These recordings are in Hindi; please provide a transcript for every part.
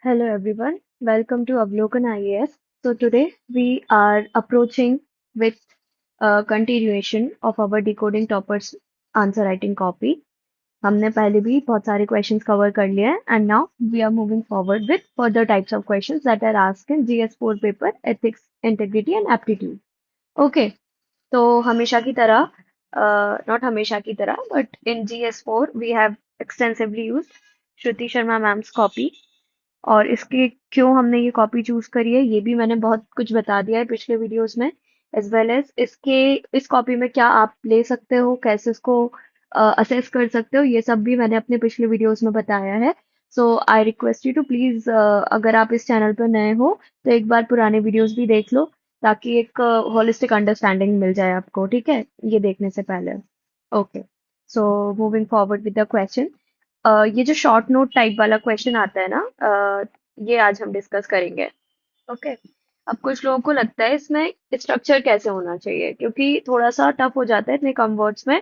Hello everyone, welcome to Avlokan IAS. So today we are approaching with a continuation of our decoding toppers answer writing copy. हमने पहले भी बहुत सारे questions cover कर लिए हैं and now we are moving forward with further types of questions that are asked in GS4 paper ethics, integrity and aptitude. Okay, तो हमेशा की तरह not हमेशा की तरह but in GS4 we have extensively used Shruti Sharma ma'am's copy और इसके क्यों हमने ये कॉपी चूज करी है ये भी मैंने बहुत कुछ बता दिया है पिछले वीडियोस में एज वेल एज इसके इस कॉपी में क्या आप ले सकते हो कैसे इसको असेस कर सकते हो ये सब भी मैंने अपने पिछले वीडियोस में बताया है so I request you to please अगर आप इस चैनल पर नए हो तो एक बार पुराने वीडियोस भी देख लो ताकि एक होलिस्टिक अंडरस्टैंडिंग मिल जाए आपको ठीक है ये देखने से पहले okay so moving forward with the question ये जो शॉर्ट नोट टाइप वाला क्वेश्चन आता है ना ये आज हम डिस्कस करेंगे ओके अब कुछ लोगों को लगता है इसमें स्ट्रक्चर कैसे होना चाहिए क्योंकि थोड़ा सा टफ हो जाता है इतने कम वर्ड्स में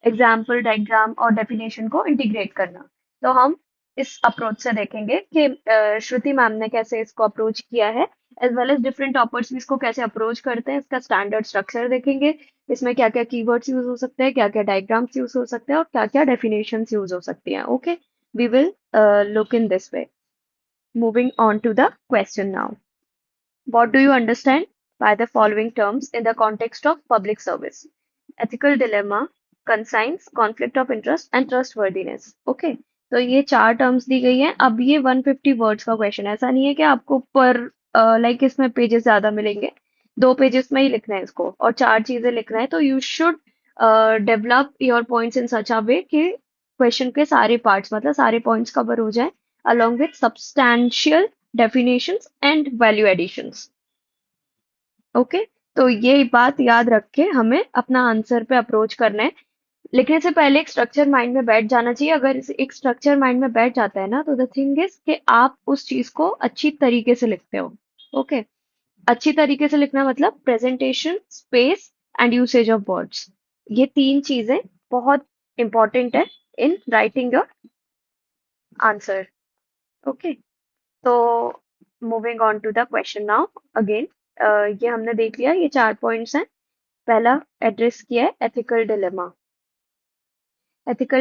एग्जाम्पल डायग्राम और डेफिनेशन को इंटीग्रेट करना तो हम इस अप्रोच से देखेंगे कि श्रुति मैम ने कैसे इसको अप्रोच किया है as well as different toppers भी इसको कैसे अप्रोच करते हैं इसका स्टैंडर्ड स्ट्रक्चर देखेंगे इसमें क्या क्या कीवर्ड्स यूज हो सकते हैं क्या क्या डायग्राम्स यूज हो सकते हैं और क्या क्या डेफिनेशंस यूज हो सकती हैं okay we will look in this way moving on to the question now what do you understand by the following terms in the context of public service? Ethical dilemma, conscience, conflict of interest and trustworthiness. Okay. तो ये चार टर्म्स दी गई हैं अब ये 150 वर्ड्स का क्वेश्चन ऐसा नहीं है कि आपको पर लाइक इसमें पेजेस ज्यादा मिलेंगे 2 पेजेस में ही लिखना है इसको और चार चीजें लिखना है तो you should develop your points in such a way कि क्वेश्चन के सारे पार्ट्स मतलब सारे पॉइंट्स कवर हो जाए along with substantial definitions and value additions. Okay तो ये बात याद रख के हमें अपना आंसर पे अप्रोच करना है लिखने से पहले एक स्ट्रक्चर माइंड में बैठ जाना चाहिए अगर एक स्ट्रक्चर माइंड में बैठ जाता है ना तो द थिंग इज कि आप उस चीज को अच्छी तरीके से लिखते हो ओके अच्छी तरीके से लिखना मतलब presentation space and usage of words ये तीन चीजें बहुत इंपॉर्टेंट है in writing your answer okay तो moving on to the question now again ये हमने देख लिया ये चार पॉइंट्स हैं पहला एड्रेस किया है एथिकल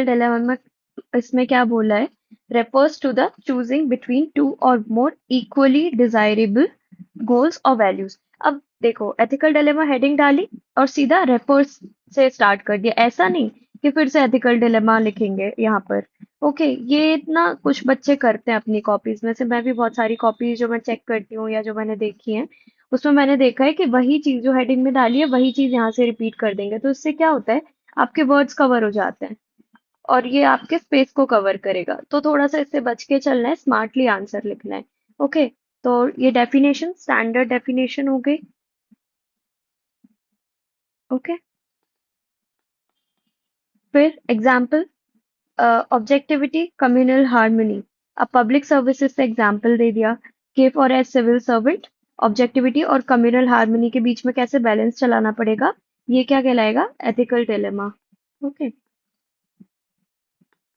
डिलेमा में इसमें क्या बोला है refers to the choosing between two or more equally desirable goals और वैल्यूज अब देखो एथिकल डिलेमा हेडिंग डाली और सीधा रेफर्स से स्टार्ट कर दिया ऐसा नहीं कि फिर से एथिकल डिलेमा लिखेंगे यहाँ पर ओके ये इतना कुछ बच्चे करते हैं अपनी कॉपीज में से मैं भी बहुत सारी कॉपीज जो मैं चेक करती हूँ या जो मैंने देखी है उसमें मैंने देखा है कि वही चीज जो हेडिंग में डाली है वही चीज यहाँ से रिपीट कर देंगे तो इससे क्या होता है आपके वर्ड्स कवर हो जाते हैं और ये आपके स्पेस को कवर करेगा तो थोड़ा सा इससे बच के चलना है स्मार्टली आंसर लिखना है ओके तो ये डेफिनेशन स्टैंडर्ड डेफिनेशन हो गई ओके फिर एग्जाम्पल ऑब्जेक्टिविटी कम्युनल हार्मनी अब पब्लिक सर्विसेज से एग्जाम्पल दे दिया कि for as civil servant objectivity और कम्युनल हार्मनी के बीच में कैसे बैलेंस चलाना पड़ेगा ये क्या कहलाएगा एथिकल डिलेमा ओके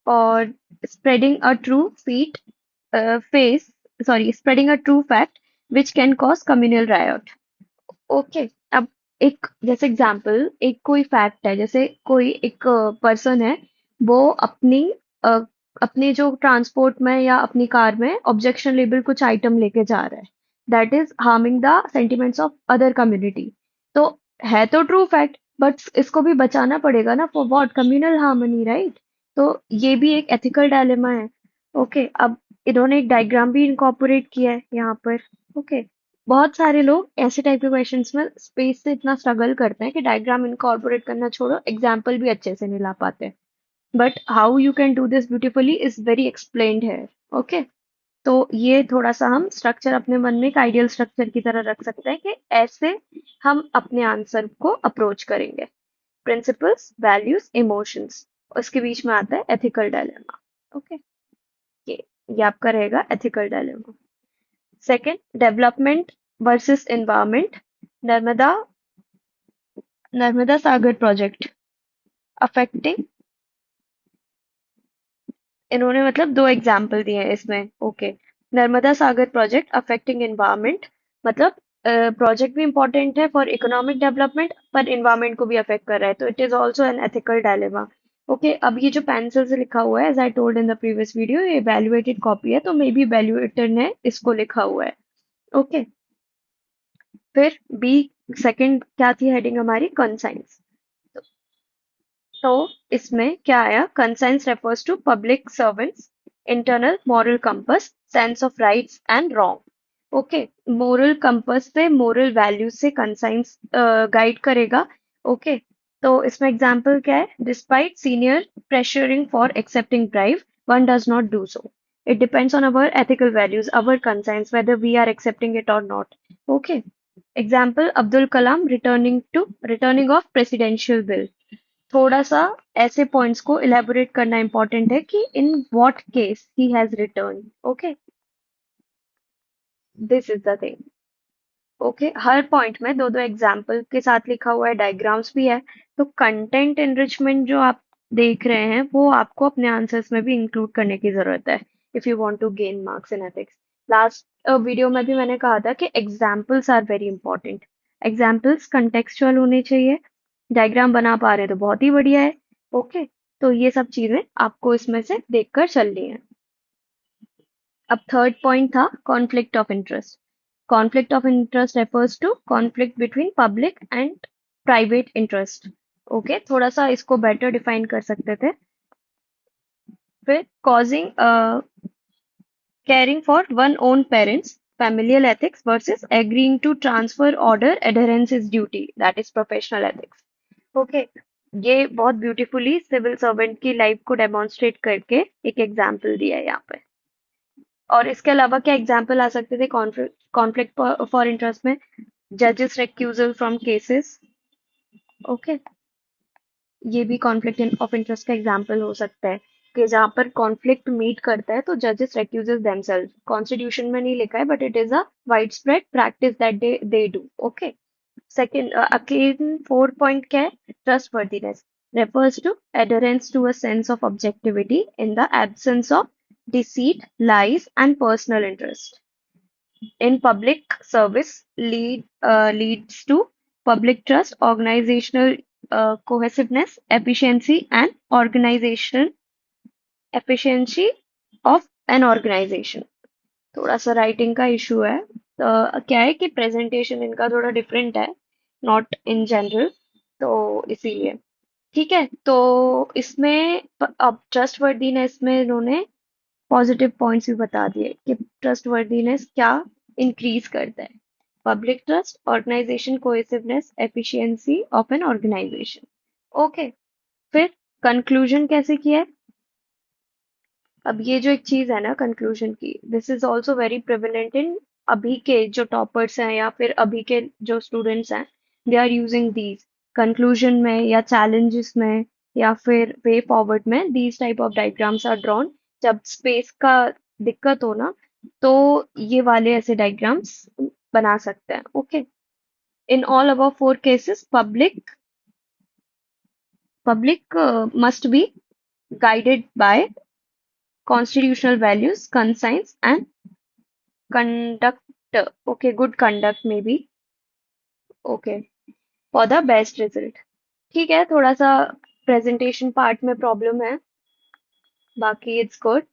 और spreading a true feet face sorry spreading a true fact which can cause communal right okay अब एक जैसे एग्जाम्पल एक कोई फैक्ट है जैसे कोई एक पर्सन है वो अ, अपने जो ट्रांसपोर्ट में या अपनी कार में ऑब्जेक्शन लेबल कुछ आइटम लेके जा रहा है that is harming the sentiments of other community तो है तो ट्रू फैक्ट बट इसको भी बचाना पड़ेगा ना for what communal harmony right तो ये भी एक एथिकल डायलेमा है ओके अब इन्होंने एक डायग्राम भी इनकॉर्पोरेट किया है यहाँ पर ओके बहुत सारे लोग ऐसे टाइप के क्वेश्चंस में स्पेस से इतना स्ट्रगल करते हैं कि डायग्राम इनकॉर्पोरेट करना छोड़ो एग्जाम्पल भी अच्छे से नहीं ला पाते but how you can do this beautifully is very explained है ओके तो ये थोड़ा सा हम स्ट्रक्चर अपने मन में एक आइडियल स्ट्रक्चर की तरह रख सकते हैं कि ऐसे हम अपने आंसर को अप्रोच करेंगे प्रिंसिपल्स वैल्यूज इमोशंस उसके बीच में आता है एथिकल डायलेमा ओके ये आपका रहेगा ethical dilemma second development versus environment Narmada Narmada Sagar project affecting इन्होंने मतलब दो एग्जाम्पल दिए हैं इसमें okay Narmada Sagar project affecting environment, मतलब प्रोजेक्ट भी इम्पोर्टेंट है फॉर इकोनॉमिक डेवलपमेंट पर इन्वायरमेंट को भी अफेक्ट कर रहा है, तो it is also an ethical dilemma. Okay, अब ये जो पेंसिल से लिखा हुआ है, as I told in the previous video, ये इवैल्यूएटेड कॉपी है, तो मे बी इवैल्यूएटर ने इसको लिखा हुआ है। ओके, फिर बी, सेकंड क्या थी हेडिंग हमारी, कंसाइंस। तो इसमें क्या आया, conscience refers to public servants internal moral compass, sense of rights and wrong. Okay, moral compass से, मोरल वैल्यूज से कंसाइंस गाइड करेगा। ओके, तो इसमें एग्जांपल क्या है, despite senior pressuring for accepting bribe, one does not do so, it depends on our ethical values, our conscience, whether we are accepting it or not. Okay, example, Abdul Kalam returning of presidential bill। थोड़ा सा ऐसे पॉइंट्स को इलेबोरेट करना इंपॉर्टेंट है कि in what case he has return. Okay, this is the thing. Okay, her point में दो दो एग्जाम्पल के साथ लिखा हुआ है, डायग्राम्स भी है। तो कंटेंट एनरिचमेंट जो आप देख रहे हैं वो आपको अपने आंसर्स में भी इंक्लूड करने की जरूरत है, if you want to gain marks in ethics. Last video में भी मैंने कहा था कि examples are very important, examples contextual होने चाहिए। डायग्राम बना पा रहे हैं तो बहुत ही बढ़िया है। ओके, तो ये सब चीजें आपको इसमें से देखकर चलनी है। अब थर्ड पॉइंट था conflict of interest. Conflict of interest refers to conflict between public and private interest. Okay, थोड़ा सा इसको बेटर डिफाइन कर सकते थे। फिर causing caring for one own parents, familial ethics versus agreeing to transfer order adherence is duty, that is professional ethics। Okay, ये बहुत ब्यूटीफुली सिविल सर्वेंट की लाइफ को डेमोन्स्ट्रेट करके एक एग्जाम्पल दिया है यहाँ पे। और इसके अलावा क्या एग्जाम्पल आ सकते थे कॉन्फ्लिक्ट फॉर इंटरेस्ट में, जजेस रिक्यूजल फ्रॉम केसेस। ओके, ये भी कॉन्फ्लिक्ट ऑफ इंटरेस्ट का एग्जाम्पल हो सकता है कि जहां पर कॉन्फ्लिक्ट मीट करता है तो जजेस रेक्यूजेस देमसेल्फ। कॉन्स्टिट्यूशन में नहीं लिखा है but it is a wide spread practice that they do. Okay, second again fourth point क्या है, trustworthiness refers to adherence to a sense of objectivity in the absence of deceit, lies, and personal interest in public service, leads to public trust, organizational cohesiveness, efficiency, and organizational efficiency of an organization। थोड़ा सा राइटिंग का इशू है, तो क्या है कि प्रेजेंटेशन इनका थोड़ा डिफरेंट है, नॉट इन जनरल, तो इसीलिए। ठीक है, तो इसमें अब ट्रस्टवर्दीनेस में इन्होंने पॉजिटिव पॉइंट्स भी बता दिए कि ट्रस्टवर्दीनेस क्या इंक्रीज करता है, public trust, organisation cohesiveness, efficiency of an organisation. Okay, फिर कंक्लूजन कैसे किया है। अब ये जो एक चीज है ना कंक्लूजन की, this is also very prevalent in अभी के जो टॉपर्स हैं या फिर अभी के जो स्टूडेंट्स हैं, they are using these conclusion में या चैलेंजेस में या फिर वे फॉरवर्ड में, these type of diagrams are drawn. जब स्पेस का दिक्कत हो ना, तो ये वाले ऐसे डायग्राम्स बना सकते हैं। Okay, in all above four cases public must be guided by constitutional values, conscience, and conduct, okay, good conduct maybe, okay, for the best result। ठीक है, थोड़ा सा प्रेजेंटेशन पार्ट में प्रॉब्लम है, बाकी इट्स गुड।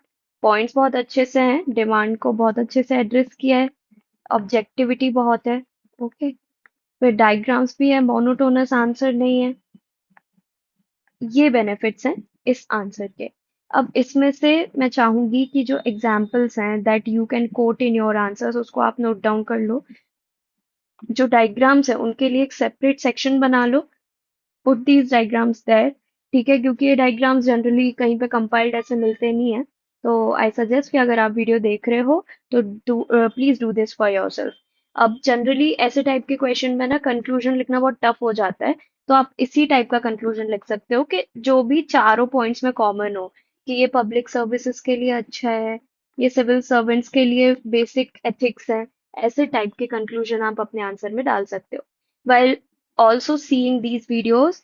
पॉइंट्स बहुत अच्छे से हैं, डिमांड को बहुत अच्छे से एड्रेस किया है, ऑब्जेक्टिविटी बहुत है। ओके, फिर डायग्राम्स भी है, मोनोटोनस आंसर नहीं है, ये बेनिफिट्स हैं इस आंसर के। अब इसमें से मैं चाहूंगी कि जो एग्जाम्पल्स हैं that you can coat in your answers, उसको आप नोट डाउन कर लो। जो डायग्राम्स है उनके लिए एक सेपरेट सेक्शन बना लो, पुट दीज डायग्राम्स देयर। ठीक है, क्योंकि ये डायग्राम्स जनरली कहीं पे कंपाइल्ड ऐसे मिलते नहीं है, तो आई सजेस्ट कि अगर आप वीडियो देख रहे हो तो please do this for yourself. अब जनरली ऐसे टाइप के क्वेश्चन में ना कंक्लूजन लिखना बहुत टफ हो जाता है, तो आप इसी टाइप का कंक्लूजन लिख सकते हो कि जो भी चारों पॉइंट्स में कॉमन हो, कि ये पब्लिक सर्विसेज के लिए अच्छा है, ये सिविल सर्वेंट्स के लिए बेसिक एथिक्स है, ऐसे टाइप के कंक्लूजन आप अपने आंसर में डाल सकते हो। While also seeing these videos,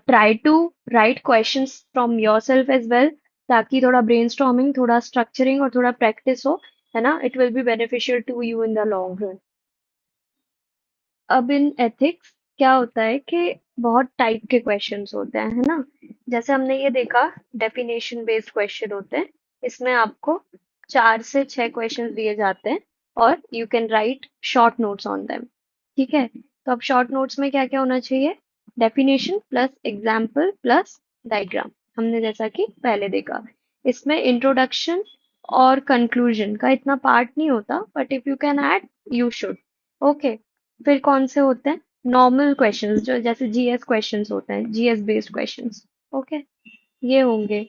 try to write questions from yourself as well, ताकि थोड़ा brainstorming, थोड़ा structuring और थोड़ा practice हो। है ना, it will be beneficial to you in the long run. अब इन एथिक्स क्या होता है कि बहुत टाइप के क्वेश्चंस होते हैं, है ना। जैसे हमने ये देखा, डेफिनेशन बेस्ड क्वेश्चन होते हैं। इसमें आपको 4 से 6 क्वेश्चंस दिए जाते हैं और you can write short notes on them. ठीक है, तो अब शॉर्ट नोट्स में क्या क्या होना चाहिए? Definition plus example plus diagram, हमने जैसा कि पहले देखा। इसमें इंट्रोडक्शन और कंक्लूजन का इतना पार्ट नहीं होता, but if you can add, you should. Okay, फिर कौन से होते हैं? नॉर्मल क्वेश्चंस, जो जैसे जीएस क्वेश्चंस होते हैं, जीएस बेस्ड क्वेश्चंस। ओके, ये होंगे।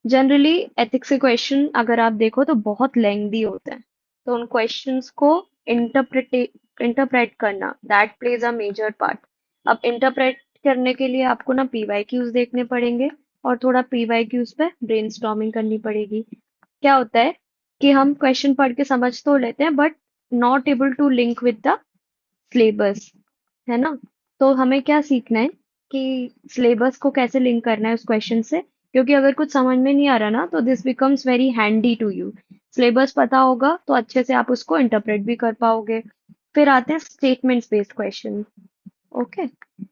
जनरली एथिक्स के क्वेश्चन अगर आप देखो तो बहुत लेंदी होते हैं, तो उन क्वेश्चंस को इंटरप्रेट करना, that plays a major part. अब इंटरप्रेट करने के लिए आपको ना पीवाईक्यूज देखने पड़ेंगे और थोड़ा पीवाईक्यूज पे ब्रेनस्टॉर्मिंग करनी पड़ेगी। क्या होता है कि हम क्वेश्चन पढ़ के समझ तो लेते हैं, but not able to link with the syllabus, है ना। तो हमें क्या सीखना है कि सिलेबस को कैसे लिंक करना है उस क्वेश्चन से, क्योंकि अगर कुछ समझ में नहीं आ रहा ना, तो this becomes very handy to you. Syllabus पता होगा तो अच्छे से आप उसको इंटरप्रेट भी कर पाओगे। फिर आते हैं statements based question. Okay,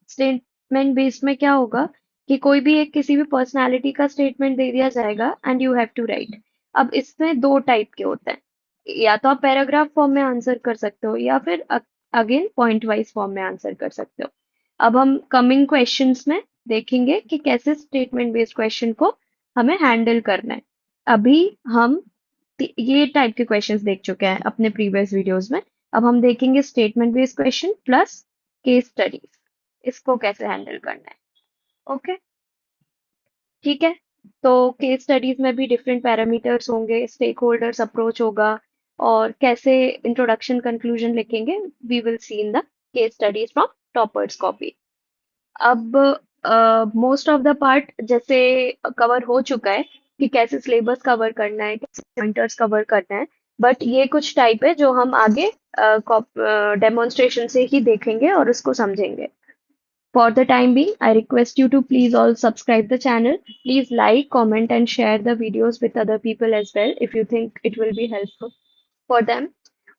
statement based में क्या होगा कि कोई भी एक किसी भी पर्सनालिटी का स्टेटमेंट दे दिया जाएगा and you have to write. अब इसमें दो टाइप के होते हैं, या तो आप पैराग्राफ फॉर्म में आंसर कर सकते हो या फिर अगेन पॉइंट वाइज फॉर्म में आंसर कर सकते हो। अब हम कमिंग क्वेश्चंस में देखेंगे कि कैसे स्टेटमेंट बेस्ड क्वेश्चन को हमें हैंडल करना है। अभी हम ये टाइप के क्वेश्चंस देख चुके हैं अपने प्रीवियस वीडियोस में। अब हम देखेंगे statement based question plus case studies, इसको कैसे हैंडल करना है। ओके, ठीक है। तो केस स्टडीज में भी डिफरेंट पैरामीटर्स होंगे, स्टेक होल्डर्स अप्रोच होगा, और कैसे इंट्रोडक्शन कंक्लूजन लिखेंगे, we will see in the case studies from toppers copy. अब मोस्ट ऑफ द पार्ट जैसे कवर हो चुका है कि कैसे सिलेबस कवर करना है, कैसे पॉइंटर्स कवर करना है, बट ये कुछ टाइप है जो हम आगे डेमोन्स्ट्रेशन से ही देखेंगे और उसको समझेंगे। For the time being, I request you to please all subscribe the channel. Please like, comment, and share the videos with other people as well if you think it will be helpful for them.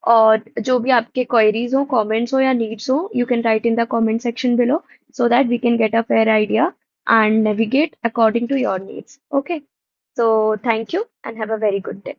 और जो भी आपके queries हो, comments हो या needs हो, you can write in the comment section below so that we can get a fair idea and navigate according to your needs. Okay. So thank you and have a very good day.